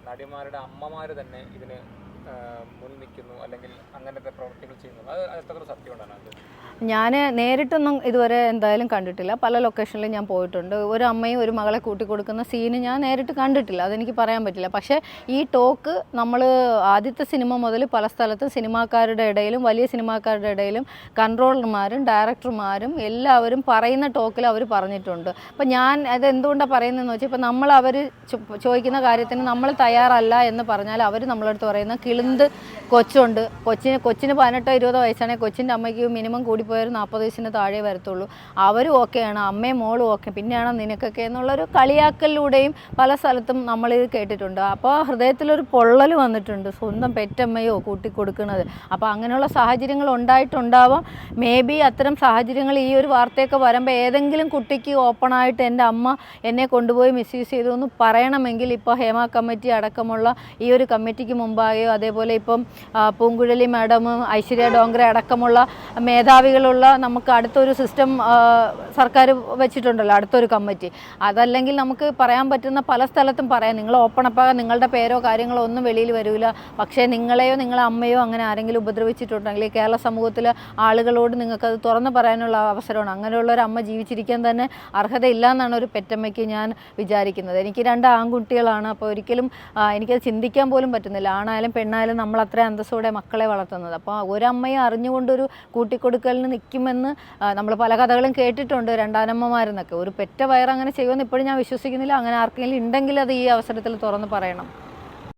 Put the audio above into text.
നടിമാരുടെ അമ്മമാർ തന്നെ ഇതിന് മുൻ നിൽക്കുന്നു അല്ലെങ്കിൽ അങ്ങനത്തെ പ്രവർത്തികൾ ചെയ്യുന്നു, അത് എത്ര സത്യമുണ്ടാണ്? അത് ഞാൻ നേരിട്ടൊന്നും ഇതുവരെ എന്തായാലും കണ്ടിട്ടില്ല. പല ലൊക്കേഷനിലും ഞാൻ പോയിട്ടുണ്ട്. ഒരു അമ്മയും ഒരു മകളെ കൂട്ടിക്കൊടുക്കുന്ന സീന് ഞാൻ നേരിട്ട് കണ്ടിട്ടില്ല, അതെനിക്ക് പറയാൻ പറ്റില്ല. പക്ഷേ ഈ ടോക്ക് നമ്മൾ ആദ്യത്തെ സിനിമ മുതൽ പല സ്ഥലത്തും സിനിമാക്കാരുടെ ഇടയിലും വലിയ സിനിമാക്കാരുടെ ഇടയിലും കൺട്രോളർമാരും ഡയറക്ടർമാരും എല്ലാവരും പറയുന്ന ടോക്കിൽ അവർ പറഞ്ഞിട്ടുണ്ട്. അപ്പം ഞാൻ അത് എന്തുകൊണ്ടാണ് പറയുന്നതെന്ന് വെച്ചാൽ, ഇപ്പം നമ്മൾ അവർ ചോദിക്കുന്ന കാര്യത്തിന് നമ്മൾ തയ്യാറല്ല എന്ന് പറഞ്ഞാൽ അവർ നമ്മളടുത്ത് പറയുന്ന കിളുന്ത് കൊച്ചുണ്ട്, കൊച്ചിന് 18-20 വയസ്സാണെങ്കിൽ കൊച്ചിൻ്റെ അമ്മയ്ക്ക് മിനിമം കൂടിപ്പോയൊരു 40 വയസ്സിന് താഴെ വരത്തുള്ളൂ, അവരും ഓക്കെയാണ്, അമ്മയും മോളും ഓക്കെ, പിന്നെയാണോ നിനക്കൊക്കെ എന്നുള്ളൊരു കളിയാക്കലിലൂടെയും പല സ്ഥലത്തും നമ്മളിത് കേട്ടിട്ടുണ്ട്. അപ്പോൾ ഹൃദയത്തിലൊരു പൊള്ളൽ വന്നിട്ടുണ്ട്, സ്വന്തം പെറ്റമ്മയോ കൂട്ടിക്കൊടുക്കുന്നത്. അപ്പോൾ അങ്ങനെയുള്ള സാഹചര്യങ്ങൾ ഉണ്ടായിട്ടുണ്ടാവാം. മേ ബി അത്തരം സാഹചര്യങ്ങൾ ഈ ഒരു വാർത്തയൊക്കെ വരുമ്പോൾ ഏതെങ്കിലും കുട്ടിക്ക് ഓപ്പണായിട്ട് എൻ്റെ അമ്മ എന്നെ കൊണ്ടുപോയി മിസ്യൂസ് ചെയ്തു എന്ന് പറയണമെങ്കിൽ ഇപ്പോൾ ഹേമ കമ്മിറ്റി അടക്കമുള്ള ഈ ഒരു കമ്മിറ്റിക്ക് മുമ്പാകെയോ അതേപോലെ ഇപ്പം പൂങ്കുഴലി മാഡമും ഐശ്വര്യ ഡോങ്റെ അടക്കമുള്ള മേധാവികളുള്ള നമുക്ക് അടുത്തൊരു സിസ്റ്റം സർക്കാർ വെച്ചിട്ടുണ്ടല്ലോ, അടുത്തൊരു കമ്മിറ്റി. അതല്ലെങ്കിൽ നമുക്ക് പറയാൻ പറ്റുന്ന പല സ്ഥലത്തും പറയാം, നിങ്ങൾ ഓപ്പണപ്പാകാൻ നിങ്ങളുടെ പേരോ കാര്യങ്ങളോ ഒന്നും വെളിയിൽ വരില്ല. പക്ഷേ നിങ്ങളെയോ നിങ്ങളെ അമ്മയോ അങ്ങനെ ആരെങ്കിലും ഉപദ്രവിച്ചിട്ടുണ്ടെങ്കിൽ കേരള സമൂഹത്തിലെ ആളുകളോട് നിങ്ങൾക്കത് തുറന്നു പറയാനുള്ള അവസരമാണ്. അങ്ങനെയുള്ള ഒരു അമ്മ ജീവിച്ചിരിക്കാൻ തന്നെ അർഹതയില്ല എന്നാണ് ഒരു പെറ്റമ്മയ്ക്ക് ഞാൻ വിചാരിക്കുന്നത്. എനിക്ക് 2 ആൺകുട്ടികളാണ്. അപ്പോൾ ഒരിക്കലും എനിക്കത് ചിന്തിക്കാൻ പോലും പറ്റുന്നില്ല. ആണായാലും പെണ്ണായാലും നമ്മൾ അത്ര അന്തസ്സോടെ മക്കളെ വളർത്തുന്നത്. അപ്പോൾ ഒരമ്മയെ അറിഞ്ഞുകൊണ്ടൊരു കൂട്ടിക്കൊടുക്കലിന് നിൽക്കുമെന്ന് നമ്മൾ പല കഥകളും കേട്ടിട്ടുണ്ട്, രണ്ടാനമ്മമാരെന്നൊക്കെ. ഒരു പെറ്റ വയറങ്ങനെ ചെയ്യുമെന്ന് ഇപ്പോഴും ഞാൻ വിശ്വസിക്കുന്നില്ല. അങ്ങനെ ആർക്കെങ്കിലും ഉണ്ടെങ്കിൽ അത് ഈ അവസരത്തിൽ തുറന്ന് പറയണം.